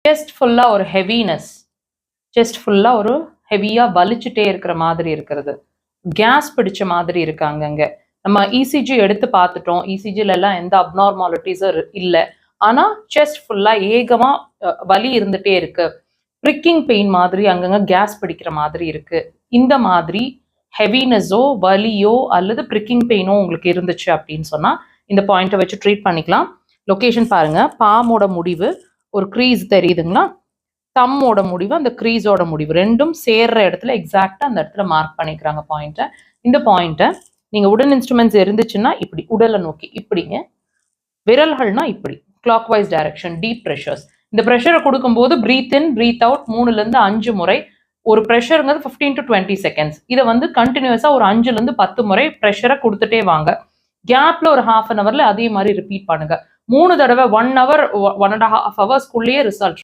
Chest ஃபுல்லா ஒரு heaviness, chest ஃபுல்லா ஒரு ஹெவியா வலிச்சுட்டே இருக்கிற மாதிரி இருக்கிறது, கேஸ் பிடிச்ச மாதிரி இருக்காங்க. அங்க நம்ம இசிஜி எடுத்து பார்த்துட்டோம், இசிஜில எல்லாம் எந்த அப்நார்மாலிட்டிஸும் இல்லை. ஆனா செஸ்ட் ஃபுல்லா ஏகமா வலி இருந்துட்டே இருக்கு, ப்ரிக்கிங் பெயின் மாதிரி அங்கங்க கேஸ் பிடிக்கிற மாதிரி இருக்கு. இந்த மாதிரி ஹெவினஸோ வலியோ அல்லது ப்ரிக்கிங் பெயினோ உங்களுக்கு இருந்துச்சு அப்படின்னு சொன்னா இந்த பாயிண்ட்டை வச்சு ட்ரீட் பண்ணிக்கலாம். லொகேஷன் பாருங்க, பாமோட முடிவு ஒரு க்ரீஸ் தெரியுதுங்களா, தம்மோட முடிவு அந்த க்ரீஸோட முடிவு ரெண்டும் சேர்ற இடத்துல எக்ஸாக்டா அந்த இடத்துல மார்க் பண்ணிக்கிறாங்க பாயிண்ட்டை. இந்த பாயிண்ட்டை நீங்க உடன் இன்ஸ்ட்ருமெண்ட்ஸ் இருந்துச்சுன்னா இப்படி உடலை நோக்கி இப்படிங்க, விரல்கள்னா இப்படி clockwise direction, deep pressures. இந்த ப்ரெஷரை கொடுக்கும்போது பிரீத் இன் பிரீத் அவுட் 3லேருந்து 5 முறை. ஒரு ப்ரெஷருங்கிறது 15 to 20 செகண்ட்ஸ். இதை வந்து கண்டினியூஸா ஒரு 5லேருந்து 10 முறை ப்ரெஷரை கொடுத்துட்டே வாங்க. கேப்ல ஒரு ½ an hourல அதே மாதிரி ரிப்பீட் பண்ணுங்க. 3 தடவை 1 hour 1.5 hours ரிசல்ட்